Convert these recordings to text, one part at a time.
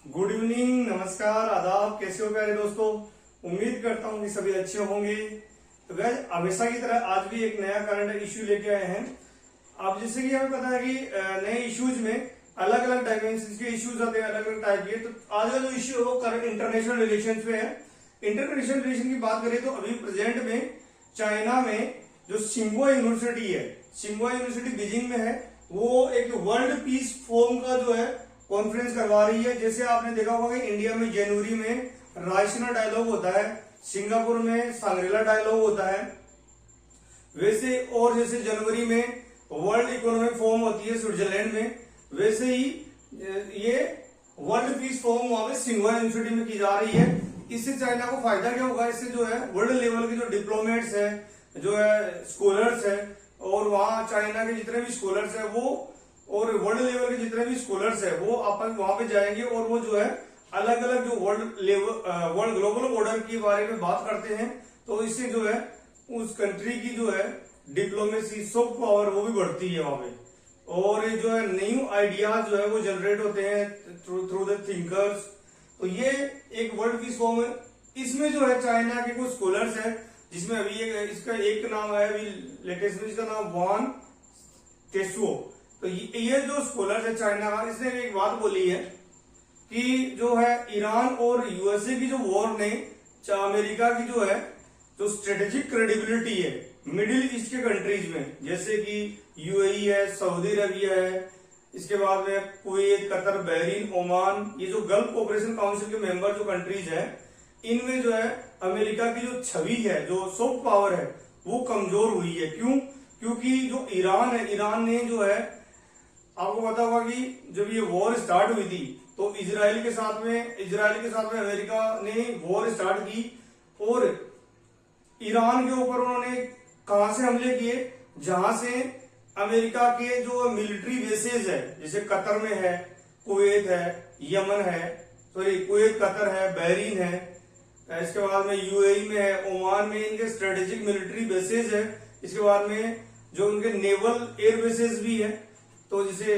Good evening, नमस्कार, आदाब। कैसे हो प्यारे दोस्तों? उम्मीद करता हूँ कि सभी अच्छे होंगे। तो गाइस, हमेशा की तरह आज भी एक नया करंट इश्यू लेके आए हैं। अब जैसे कि हमें पता है कि नए इश्यूज में अलग अलग डायमेंशन के इश्यूज आते हैं, अलग अलग टाइप के। तो आज का जो इश्यू है वो करंट इंटरनेशनल रिलेशन पे है। इंटरनेशनल रिलेशन की बात करें तो अभी प्रेजेंट में चाइना में जो सिंगुआ यूनिवर्सिटी है, सिंगुआ यूनिवर्सिटी बीजिंग में है, वो एक वर्ल्ड पीस फोरम का जो है कॉन्फ्रेंस करवा रही है। जैसे आपने देखा होगा कि इंडिया में जनवरी में रायसीना डायलॉग होता है, सिंगापुर में सांग्रीला डायलॉग होता है, वैसे और जैसे जनवरी में वर्ल्ड इकोनॉमिक फोरम होती है स्विट्जरलैंड में, वैसे ही ये वर्ल्ड पीस फोरम वहां पे सिंगुआ यूनिवर्सिटी में की जा रही है। इससे चाइना को फायदा क्या होगा? इससे जो है वर्ल्ड लेवल के जो डिप्लोमेट्स है, जो है स्कॉलर्स है, और वहां चाइना के जितने भी स्कॉलर्स है वो, और वर्ल्ड लेवल के जितने भी स्कॉलर्स है वो अपन वहां पे जाएंगे और वो जो है अलग अलग जो वर्ल्ड ग्लोबल ऑर्डर के बारे में बात करते हैं। तो इससे जो है उस कंट्री की जो है डिप्लोमेसी सॉफ्ट पावर वो भी बढ़ती है वहां पे, और जो है न्यू आइडियाज जो है वो जनरेट होते हैं थ्रू द थिंकर्स। तो ये एक वर्ल्ड पीस फोरम है। इसमें जो है चाइना के कुछ स्कॉलर्स है, जिसमें अभी इसका एक नाम है अभी लेटेस्ट में, इसका नाम वान टेसुओ। तो ये जो स्कॉलर है चाइना का, इसने एक बात बोली है कि जो है ईरान और यूएसए की जो वॉर ने अमेरिका की जो है जो स्ट्रेटेजिक क्रेडिबिलिटी है मिडिल ईस्ट के कंट्रीज में, जैसे कि यूएई है, सऊदी अरबिया है, इसके बाद में कुवैत, कतर, बहरीन, ओमान, ये जो गल्फ कोऑपरेशन काउंसिल के मेंबर जो कंट्रीज है, इनमें जो है अमेरिका की जो छवि है, जो सॉफ्ट पावर है, वो कमजोर हुई है। क्यों? क्योंकि जो ईरान है, ईरान ने जो है, आपको पता होगा कि जब ये वॉर स्टार्ट हुई थी तो इजराइल के साथ में अमेरिका ने वॉर स्टार्ट की, और ईरान के ऊपर उन्होंने कहां से हमले किए? जहां से अमेरिका के जो मिलिट्री बेसेस है, जैसे कतर में है, कुवैत है, यमन है, कुवैत, कतर है, बहरीन है, इसके बाद में यूएई में है, ओमान में, इनके स्ट्रेटेजिक मिलिट्री बेसेस है। इसके बाद में जो उनके नेवल एयर बेसेस भी है। तो जैसे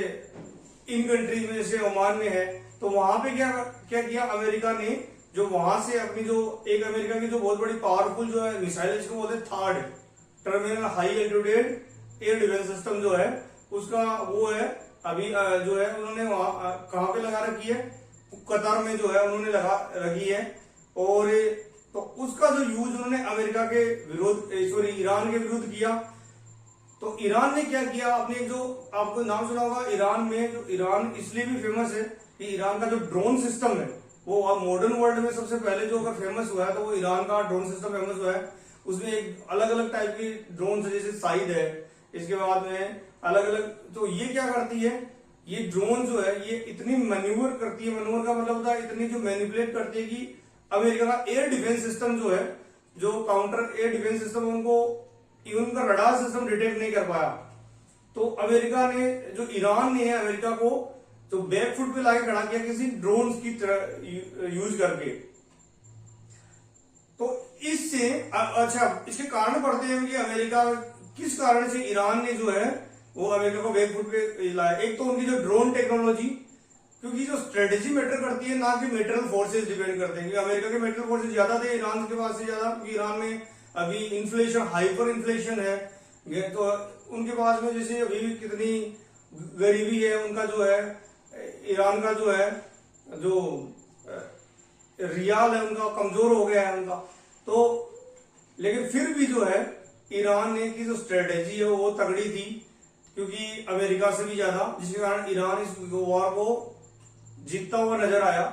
इन कंट्रीज में, जैसे ओमान में है, तो वहां पे क्या किया अमेरिका ने, जो वहां से अपनी जो एक अमेरिका की जो बहुत बड़ी पावरफुल जो है मिसाइल, जिसको बोलते हैं third terminal high altitude air defence system जो है, उसका वो है अभी जो है उन्होंने वहां कहां पे लगा रखी है? कतर में जो है उन्होंने लगा रखी है। और तो उसका जो यूज उन्होंने अमेरिका के विरोध, ईरान के विरुद्ध किया। तो ईरान ने क्या किया? आपने जो आपको नाम सुना होगा ईरान में, जो ईरान इसलिए भी फेमस है कि ईरान का जो ड्रोन सिस्टम है वो मॉडर्न वर्ल्ड में सबसे पहले जो अगर फेमस हुआ है तो वो ईरान का ड्रोन सिस्टम फेमस हुआ है। उसमें एक अलग अलग टाइप की ड्रोन है, जैसे साइड है, इसके बाद में अलग अलग। तो ये क्या करती है? ये ड्रोन जो है ये इतनी मैन्यूवर करती है, मैन्यूवर का मतलब होता है इतनी जो मैनिपुलेट करती है कि अमेरिका का एयर डिफेंस सिस्टम जो है, जो काउंटर एयर डिफेंस सिस्टम, उनको इवन उनका रडार सिस्टम डिटेक्ट नहीं कर पाया। तो अमेरिका ने, जो ईरान ने अमेरिका को जो बैक फुट पे लाके खड़ा किया किसी ड्रोन की तरह यूज करके। तो इससे अच्छा, इसके कारण पड़ते हैं कि अमेरिका किस कारण से ईरान ने जो है वो अमेरिका को बैक फुट पे लाया। एक तो उनकी जो ड्रोन टेक्नोलॉजी, क्योंकि जो स्ट्रेटेजी मैटर करती है, ना कि मेटेरियल फोर्सेज डिपेंड करते हैं। अमेरिका के मेटेरियल फोर्सेज ज्यादा थे ईरान के पास से ज्यादा, क्योंकि ईरान में अभी इन्फ्लेशन, हाइपर इन्फ्लेशन है, तो उनके पास में जैसे अभी भी कितनी गरीबी है, उनका जो है ईरान का जो है जो रियाल है उनका कमजोर हो गया है उनका। तो लेकिन फिर भी जो है ईरान ने की जो स्ट्रेटेजी है वो तगड़ी थी, क्योंकि अमेरिका से भी ज्यादा, जिसके कारण ईरान इस वॉर को जीतता हुआ नजर आया।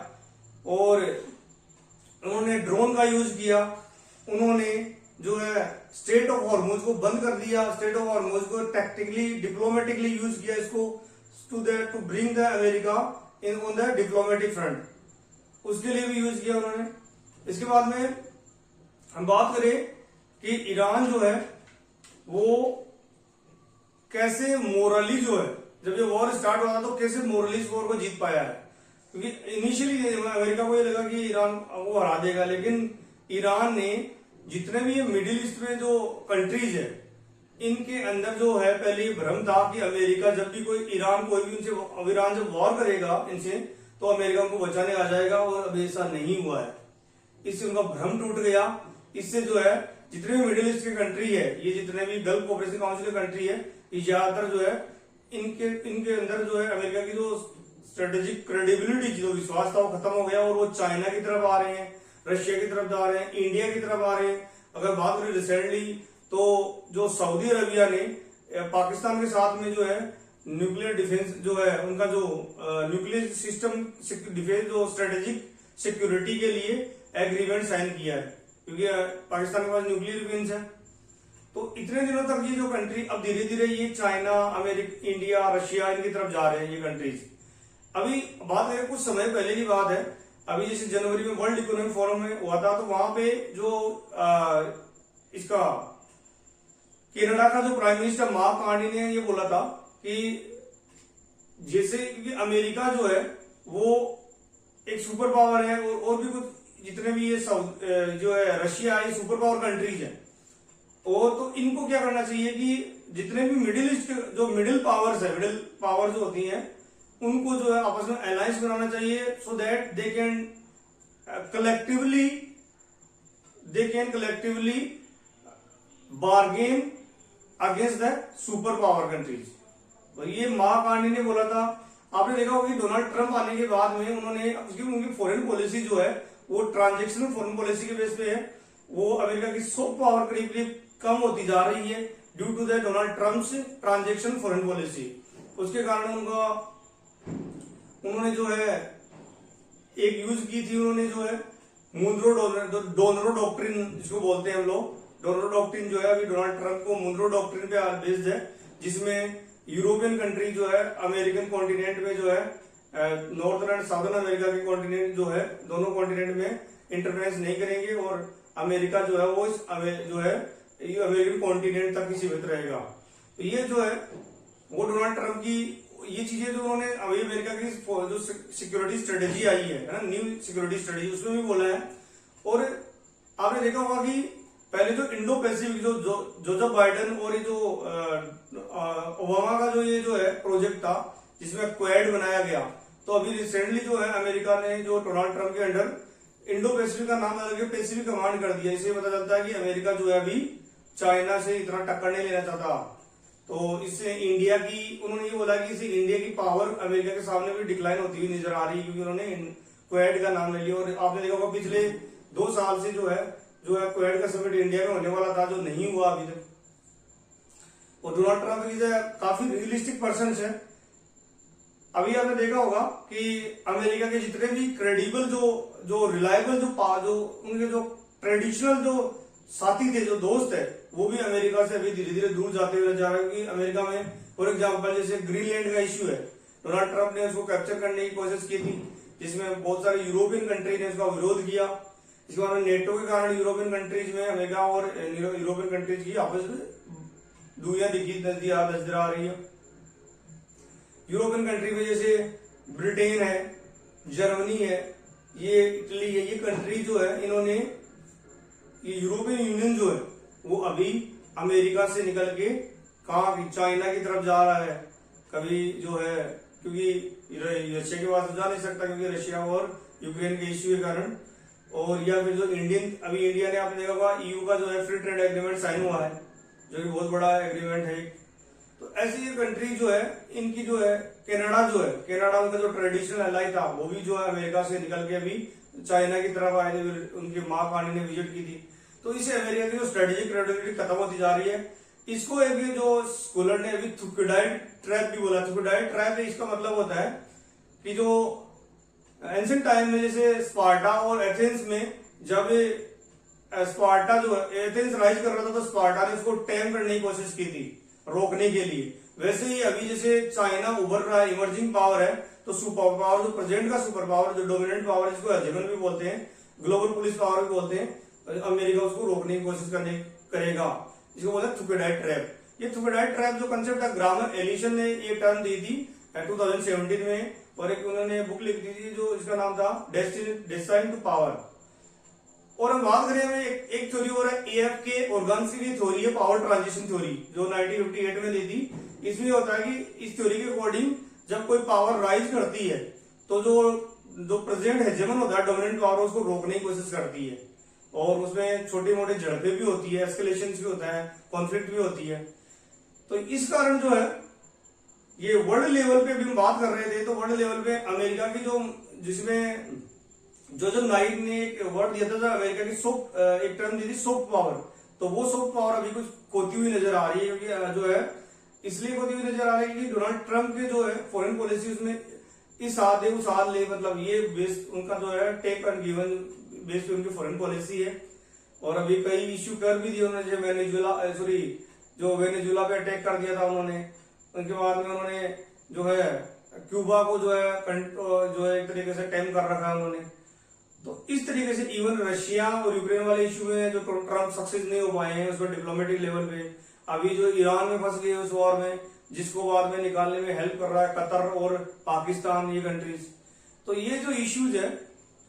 और उन्होंने ड्रोन का यूज किया, उन्होंने जो है स्टेट ऑफ हॉर्मुज को बंद कर दिया, स्टेट ऑफ हॉर्मुज को टैक्टिकली, डिप्लोमेटिकली यूज किया इसको to bring the America in on the diplomatic front, उसके लिए भी यूज किया उन्होंने। इसके बाद में हम बात करें कि ईरान जो है वो कैसे मोरली जो है, जब ये वॉर स्टार्ट हुआ था तो कैसे मोरली इस वॉर को जीत पाया है। क्योंकि इनिशियली अमेरिका को ये लगा कि ईरान वो हरा देगा, लेकिन ईरान ने जितने भी ये मिडिल ईस्ट में जो कंट्रीज है, इनके अंदर जो है पहले ये भ्रम था कि अमेरिका जब भी कोई ईरान, कोई भी उनसे ईरान जब वॉर करेगा इनसे, तो अमेरिका उनको बचाने आ जाएगा, और अभी ऐसा नहीं हुआ है। इससे उनका भ्रम टूट गया। इससे जो है जितने भी मिडिल ईस्ट की कंट्री है, ये जितने भी गल्फ कोऑपरेशन काउंसिल की कंट्री है, ये ज्यादातर जो है इनके अंदर जो है अमेरिका की जो स्ट्रेटेजिक क्रेडिबिलिटी, जो विश्वास था, वो खत्म हो गया, और वो चाइना की तरफ आ रहे हैं, रशिया की तरफ जा रहे हैं, इंडिया की तरफ आ रहे हैं। अगर बात करें रिसेंटली, तो जो सऊदी अरबिया ने पाकिस्तान के साथ में जो है न्यूक्लियर डिफेंस जो है उनका जो न्यूक्लियर सिस्टम डिफेंस जो स्ट्रेटेजिक सिक्योरिटी के लिए एग्रीमेंट साइन किया है, क्योंकि पाकिस्तान के पास न्यूक्लियर डिफेंस है। तो इतने दिनों तक ये जो कंट्री, अब धीरे धीरे ये चाइना, अमेरिका, इंडिया, रशिया, इनकी तरफ जा रहे हैं ये कंट्रीज। अभी बात करें कुछ समय पहले की बात है, अभी जैसे जनवरी में वर्ल्ड इकोनॉमिक फोरम में हुआ था, तो वहां पे जो इसका कनाडा का जो प्राइम मिनिस्टर मार्क कार्नी ने ये बोला था कि जैसे, क्योंकि अमेरिका जो है वो एक सुपर पावर है, और भी कुछ जितने भी ये जो है रशिया, ये सुपर पावर कंट्रीज है, और तो इनको क्या करना चाहिए कि जितने भी मिडिल ईस्ट के जो मिडिल पावर्स है, मिडिल पावर जो होती हैं, उनको जो है आपस में अलायंस बनाना चाहिए, so that they can collectively bargain against the super power countries. तो ये मार्क कार्नी ने बोला था। आपने देखा होगा कि डोनाल्ड ट्रंप आने के बाद में उन्होंने, उनकी फॉरेन पॉलिसी जो है वो ट्रांजेक्शनल फॉरेन पॉलिसी के बेस पे है, वो अमेरिका की सॉफ्ट पावर करीब करीब कम होती जा रही है due to the Donald Trump's transaction foreign policy. उसके कारण उन्होंने जो है एक यूज की थी, उन्होंने जो है मुद्रो डोनरो डॉक्ट्रिन जिसको बोलते हैं हम लोग, डोनरो डॉक्ट्रिन जो है अभी डोनाल्ड ट्रंप को मुद्रो डॉक्ट्रिन पे बेस्ड है, जिसमें यूरोपियन कंट्री जो है अमेरिकन कॉन्टिनेंट में जो है नॉर्थर्न एंड साउदर्न अमेरिका के कॉन्टिनेंट जो है, दोनों कॉन्टिनेंट में इंटरफेरेंस नहीं करेंगे, और अमेरिका जो है वो जो है ये अमेरिकन कॉन्टिनेंट तक ही सीमित रहेगा। तो ये जो है वो डोनाल्ड ट्रंप की ये चीजें जो उन्होंने अभी अमेरिका की जो सिक्योरिटी स्ट्रेटेजी आई है ना, न्यू सिक्योरिटी स्ट्रेटेजी, उसमें भी बोला है। और आपने देखा होगा कि पहले जो इंडो पैसिफिक जो जोसेफ बाइडेन और ये जो ओबामा का जो ये जो है प्रोजेक्ट था, जिसमें क्वाड बनाया गया, तो अभी रिसेंटली जो है अमेरिका ने जो डोनाल्ड ट्रंप के अंडर इंडो पैसिफिक का नाम बदल के पैसिफिक कमांड कर दिया। इससे पता चलता है कि अमेरिका जो है अभी चाइना से इतना टक्कर नहीं लेना चाहता। तो इससे इंडिया की, उन्होंने ये बोला कि इससे इंडिया की पावर अमेरिका के सामने भी डिक्लाइन होती हुई नजर आ रही है, क्योंकि उन्होंने क्वाड का नाम ले लिया। और आपने देखा होगा पिछले 2 साल से जो है क्वाड का समिट इंडिया में होने वाला था, जो नहीं हुआ अभी तक। और डोनाल्ड ट्रंप इज काफी रियलिस्टिक पर्सन है। अभी आपने देखा होगा कि अमेरिका के जितने भी क्रेडिबल जो रिलायबल जो उनके जो ट्रेडिशनल जो साथी थे, जो दोस्त है, वो भी अमेरिका से अभी धीरे धीरे दूर जाते हुए जा रहे हैं। क्योंकि अमेरिका में फॉर एग्जांपल जैसे ग्रीनलैंड का इश्यू है, डोनाल्ड ट्रंप ने उसको कैप्चर करने की कोशिश की थी, जिसमें बहुत सारे यूरोपियन कंट्री ने उसका विरोध किया। इसके बाद नेटो के कारण यूरोपियन कंट्रीज में अमेरिका और यूरोपियन कंट्रीज की आपस में दूरियां नजर आ रही है। यूरोपियन कंट्री में जैसे ब्रिटेन है, जर्मनी है, ये इटली है, ये कंट्री जो है इन्होंने, ये यूरोपियन यूनियन जो है वो अभी अमेरिका से निकल के कहा चाइना की तरफ जा रहा है। कभी जो है क्योंकि रशिया के पास जा नहीं सकता, क्योंकि रशिया और यूक्रेन के इश्यू के कारण। और या फिर जो अभी इंडिया ने, आपने देखा होगा ईयू का जो है फ्री ट्रेड एग्रीमेंट साइन हुआ है, जो कि बहुत बड़ा एग्रीमेंट है। तो ऐसी ये कंट्री जो है, इनकी जो है कनाडा उनका जो ट्रेडिशनल एलाई था, वो भी जो है अमेरिका से निकल के अभी चाइना की तरफ आए थे, उनकी मार्क कार्नी ने विजिट की थी। तो इससे अमेरिका की जो स्ट्रेटेजिक क्रेडिबिलिटी खत्म होती जा रही है। इसको एक जो स्कॉलर ने अभी थुकडाइट ट्रैप भी बोला। थुकडाइट ट्रैप, इसका मतलब होता है कि जो एंशिएंट टाइम में जैसे स्पार्टा और एथेंस में, जब स्पार्टा जो है एथेंस राइज कर रहा था, तो स्पार्टा ने उसको टैम करने की कोशिश की थी, रोकने के लिए। वैसे ही अभी जैसे चाइना उभर रहा है, इमर्जिंग पावर है, तो सुपर पावर जो प्रेजेंट का सुपर पावर, जो डोमिनेंट पावर, जिसको हेजेमन भी बोलते हैं, ग्लोबल पुलिस पावर भी बोलते हैं, अमेरिका उसको रोकने की कोशिश करेगा। इसको बोलते हैं थुकडाइट ट्रैप। ये थुकडाइट ट्रैप जो कंसेप्ट है, ग्रामर एलिशन ने ये टर्म दी थी 2017 में, और एक उन्होंने बुक लिख दी थी जो इसका नाम था डेस्टाइन टू पावर। और हम बात करें, हमें एक थ्योरी और है AFK ऑर्गन्स की थ्योरी है, पावर ट्रांजिशन थ्योरी, जो 1958 में दी थी। इसमें होता है कि इस थ्योरी के अकॉर्डिंग जब कोई पावर राइज करती है, तो जो जो प्रेजेंट हेजेमन होता है, डोमिनेंट पावर, उसको रोकने की कोशिश करती है, और उसमें छोटी मोटी झड़पें भी होती है, एस्केलेशन भी होता है, कॉन्फ्लिक्ट भी होती है। तो इस कारण जो है ये वर्ल्ड लेवल पे भी हम बात कर रहे थे, तो वर्ल्ड लेवल पे अमेरिका की जो, जिसमें जो नाइट ने एक वर्ड दिया था अमेरिका की सॉफ्ट, एक टर्म दी थी सॉफ्ट पावर, तो वो सॉफ्ट पावर अभी कुछ खोती हुई नजर आ रही है, क्योंकि जो है इसलिए खोती हुई नजर आ रही है कि डोनाल्ड ट्रंप के जो है फॉरेन पॉलिसी, उसमें इस हाथ दे उस हाथ ले, मतलब ये बेस्ड उनका जो है टेक एंड गिवन बेस्ड उनकी फॉरेन पॉलिसी है। और अभी कई इश्यू कर भी दिए उन्होंने, जैसे वेनेजुला पे अटैक कर दिया था उन्होंने, उनके बाद में उन्होंने जो है क्यूबा को जो है एक तरीके से टैम कर रखा है उन्होंने। तो इस तरीके से इवन रशिया और यूक्रेन वाले इश्यू में जो ट्रंप सक्सेस नहीं हो पाए हैं उसमें डिप्लोमेटिक लेवल पे, अभी जो ईरान में फंस गए उस वॉर में, जिसको बाद में निकालने में हेल्प कर रहा है कतर और पाकिस्तान, ये कंट्रीज। तो ये जो इश्यूज है,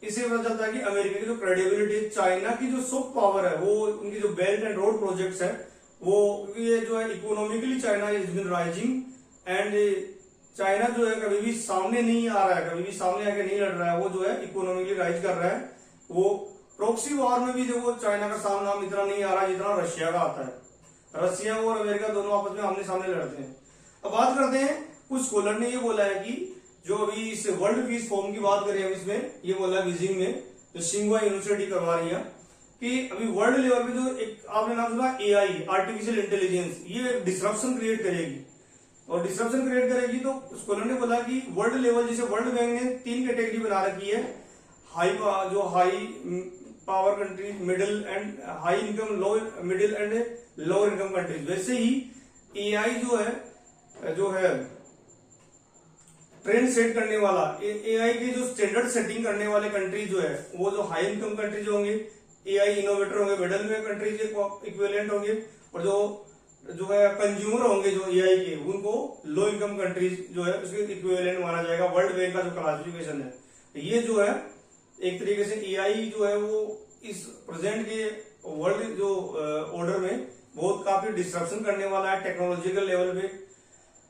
इससे पता चलता है कि अमेरिका की जो क्रेडिबिलिटी, चाइना की जो सॉफ्ट पावर है, वो उनकी जो बेल्ट एंड रोड प्रोजेक्ट्स है, वो ये जो है economically China is been rising, and China जो है कभी भी सामने नहीं आ रहा है, कभी भी सामने आके नहीं लड़ रहा है, वो जो है इकोनॉमिकली राइज कर रहा है। वो प्रॉक्सी वॉर में भी देखो चाइना का सामना इतना नहीं आ रहा है जितना रशिया का आता है। रशिया और अमेरिका दोनों आपस में आमने सामने लड़ते हैं। अब बात करते हैं, कुछ स्कॉलर ने ये बोला है कि जो अभी इस वर्ल्ड पीस फोरम की बात करें, इसमें ये बोला बीजिंग में जो सिंघुआ यूनिवर्सिटी करवा रही है कि अभी वर्ल्ड लेवल पे जो एक आपने नाम सुना एआई, आर्टिफिशियल इंटेलिजेंस, ये डिसरप्शन क्रिएट करेगी, और डिसरप्शन क्रिएट करेगी। तो स्कॉलर ने बोला कि वर्ल्ड लेवल, जैसे वर्ल्ड बैंक ने 3 कैटेगरी बना रखी है, high power country, middle and high income, low middle and lower income countries, वैसे ही एआई जो है ट्रेंड सेट करने वाला, एआई के जो स्टैंडर्ड सेटिंग करने वाले कंट्री जो है, वो जो हाई इनकम कंट्रीज होंगे, एआई इनोवेटर होंगे, मिडिल में कंट्रीज के इक्विवेलेंट होंगे, और जो है कंज्यूमर होंगे जो एआई के, उनको लो इनकम कंट्रीज जो है उसके इक्विवेलेंट माना जाएगा। वर्ल्ड बैंक का जो क्लासिफिकेशन है, ये जो है एक तरीके से एआई जो है वो इस प्रेजेंट के वर्ल्ड जो ऑर्डर में बहुत काफी डिस्ट्रप्शन करने वाला है टेक्नोलॉजिकल लेवल पे।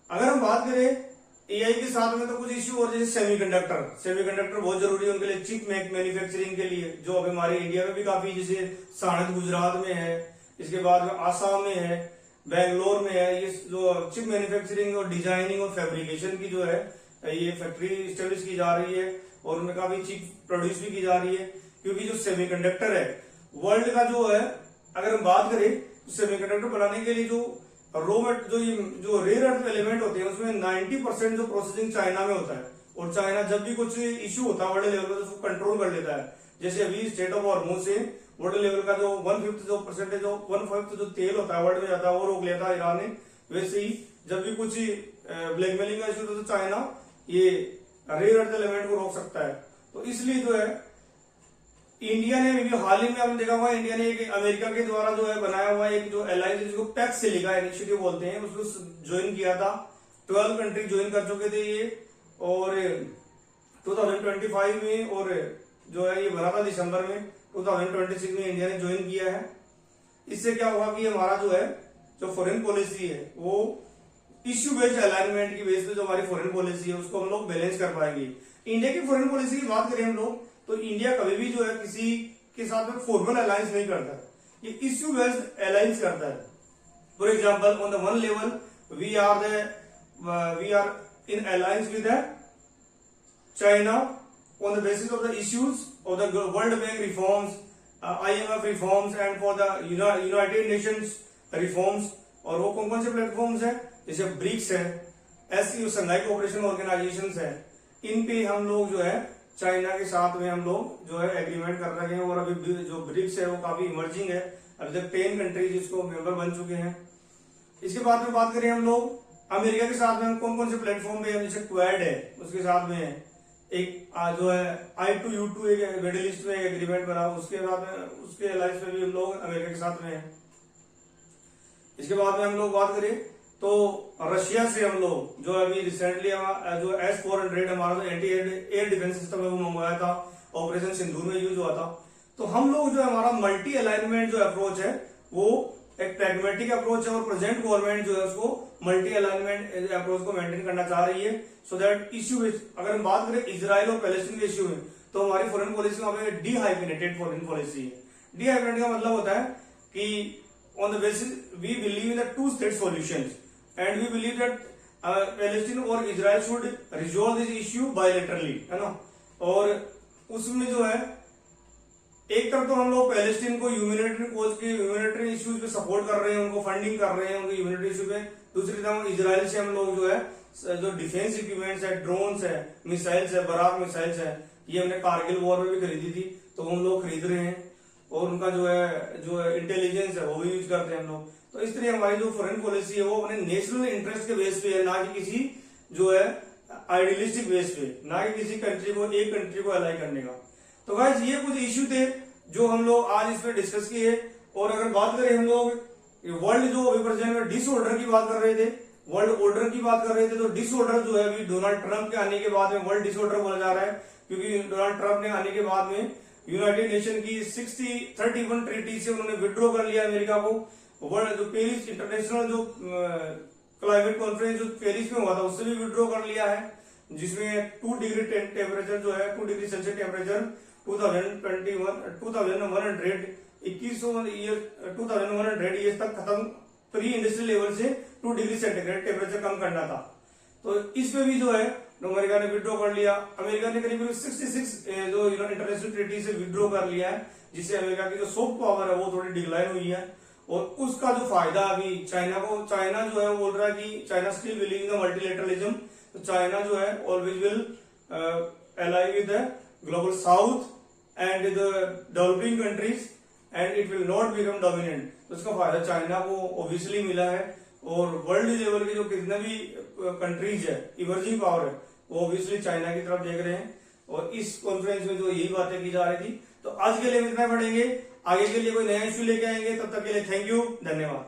अगर हम बात करें एआई के साथ में, तो कुछ इश्यू और जैसे सेमीकंडक्टर बहुत जरूरी है उनके लिए, चिप मैन्युफैक्चरिंग के लिए, जो अभी हमारे इंडिया में भी काफी, जैसे साणंद गुजरात में है, इसके बाद में आसाम में है, बेंगलोर में है, ये जो चिप मैन्युफैक्चरिंग और डिजाइनिंग और फैब्रिकेशन की जो है ये फैक्ट्री स्टेब्लिश की जा रही है, और उनमें काफी चिप प्रोड्यूस भी की जा रही है। क्योंकि जो सेमीकंडक्टर है वर्ल्ड का जो है, अगर हम बात करें तो सेमीकंडक्टर बनाने के लिए जो जो रेयर अर्थ एलिमेंट होते हैं, उसमें 90% जो प्रोसेसिंग चाइना में होता है, और चाइना जब भी कुछ इश्यू होता है वर्ल्ड लेवल पर तो उसको कंट्रोल कर लेता है। जैसे अभी स्टेट ऑफ हॉर्मोज से वर्ल्ड लेवल का जो 1/5 जो परसेंटेज, जो 1/5 जो तेल होता है वर्ल्ड में जाता है, वो रोक लेता है ईरान ने। वैसे ही जब भी कुछ ब्लैकमेलिंग का इश्यू होता है तो चाइना ये रेयर अर्थ एलिमेंट को रोक सकता है। तो इसलिए जो है इंडिया ने भी हाल ही में आपने देखा हुआ, इंडिया ने एक अमेरिका के द्वारा जो है बनाया हुआ एक जो अलायंस, जिसको पैक्स से लिखा इनिशिएटिव बोलते हैं, उसको ज्वाइन किया था। 12 कंट्री ज्वाइन कर चुके थे ये, और 2025 में, और जो है ये बना था दिसंबर में, 2026 में इंडिया ने ज्वाइन किया है। इससे क्या होगा कि हमारा जो है जो फॉरेन पॉलिसी है वो इश्यू बेस्ड अलाइनमेंट की बेस पे जो हमारी फॉरेन पॉलिसी है उसको हम लोग बैलेंस कर पाएंगे। इंडिया की फॉरेन पॉलिसी की बात करें हम लोग, तो इंडिया कभी भी जो है किसी के साथ में फॉर्मल अलायंस नहीं करता है, ये इश्यू बेस्ड अलायंस करता है। For example, on the one level we are in alliance with China on the basis of the issues of the World Bank reforms, IMF reforms and for the United Nations reforms। और वो कौन कौन से platforms है, जैसे BRICS है, SCO संघाई cooperation organisations है, इन पे हम लोग जो है चाइना के साथ में हम लोग जो है एग्रीमेंट कर रहे हैं। और अभी जो ब्रिक्स है वो काफी इमर्जिंग है, अभी तक 10 कंट्रीज इसको मेंबर बन चुके हैं। इसके बाद में बात करें हम लोग अमेरिका के साथ में हम कौन कौन से प्लेटफॉर्म पे, जैसे क्वाड है, उसके साथ में एक जो है I2U2 एक मिडिल ईस्ट में एग्रीमेंट बना, उसके बाद में उसके अलायंस में भी हम लोग अमेरिका के साथ में हैं। इसके बाद में हम लोग बात करें तो रशिया से हम लोग जो अभी रिसेंटली जो S-400 हमारा जो एंटी एयर डिफेंस सिस्टम है वो मंगवाया था, ऑपरेशन सिंदूर में यूज हुआ था। तो हम लोग जो हमारा मल्टी अलाइनमेंट जो अप्रोच है वो एक प्रैग्मेटिक अप्रोच है और प्रेजेंट गवर्नमेंट जो है उसको मल्टी अलाइनमेंट अप्रोच को मेंटेन करना चाह रही है। सो दैट इश्यू, अगर हम बात करें इजराइल और पैलेस्टीन के इश्यू में, तो हमारी फॉरेन पॉलिसी वहां पे डीहाइफिनेटेड फॉरेन पॉलिसी है। डीहाइफिनेटेड का मतलब होता है कि on the basis we believe in the two state solutions and we believe that Palestine और Israel should resolve this issue bilaterally, है ना। और उसमें जो है एक तरफ तो हम लोग पैलेस्टीन को ह्यूमैनिटेरियन कोज के ह्यूमैनिटेरियन इश्यूज पे सपोर्ट कर रहे हैं, उनको फंडिंग कर रहे हैं उनके ह्यूमैनिटेरियन इश्यू पे। दूसरी तरफ इजराइल से हम लोग जो है जो डिफेंस इक्विपमेंट्स है, ड्रोन्स है, मिसाइल्स है, बराक मिसाइल्स है, ये हमने कारगिल वॉर में भी खरीदी थी तो हम लोग खरीद रहे हैं, और उनका जो है इंटेलिजेंस है वो भी यूज करते हैं हम लोग। तो इस तरह हमारी जो फॉरेन पॉलिसी है वो अपने नेशनल इंटरेस्ट के बेस पे है, ना कि किसी जो है आइडियलिस्टिक बेस पे, ना कि किसी कंट्री को, एक कंट्री को अलाई करने का। तो गाइस ये कुछ इश्यू थे जो हम लोग आज इस पे डिस्कस किए। और अगर बात करें हम लोग वर्ल्ड जो अभी प्रेजेंट में डिसऑर्डर की बात कर रहे थे, वर्ल्ड ऑर्डर की बात कर रहे थे, तो डिसऑर्डर जो है अभी डोनाल्ड ट्रंप के आने के बाद में वर्ल्ड डिसऑर्डर बोला जा रहा है, क्योंकि डोनाल्ड ट्रंप ने आने के बाद में यूनाइटेड नेशन की 31 ट्रीटी से उन्होंने विड्रॉ कर लिया अमेरिका को। वर्ल्ड जो पेरिस इंटरनेशनल जो क्लाइमेट कॉन्फ्रेंस जो पेरिस में हुआ था उससे भी विड्रॉ कर लिया है, जिसमें 2 डिग्री टेम्परेचर जो है 2 डिग्री सेल्सियस टेम्परेचर 2100 ईयर्स तक खत्म, प्री इंडस्ट्रियल लेवल से 2 डिग्री सेंटीग्रेड टेम्परेचर कम करना था। तो इस पे भी जो है अमेरिका ने विड्रॉ कर लिया। अमेरिका ने करीब 66 जो इंटरनेशनल ट्रीटी से विड्रॉ कर लिया है, जिससे अमेरिका की जो सॉफ्ट पावर है वो थोड़ी डिक्लाइन हुई है। और उसका जो फायदा अभी चाइना जो है वो बोल रहा है कि China still believe in the multilateralism, तो चाइना जो है always will ally with the global south and the developing countries and it will not become dominant. तो उसका फायदा चाइना को ऑब्वियसली मिला है, और वर्ल्ड लेवल के जो कितने भी कंट्रीज है, इमर्जिंग पावर है, वो ऑब्वियसली चाइना की तरफ देख रहे हैं। और इस कॉन्फ्रेंस में जो यही बातें की जा रही थी। तो आज के लिए इतना पढ़ेंगे, आगे के लिए कोई नया इश्यू लेके आएंगे, तब तक के लिए थैंक यू, धन्यवाद।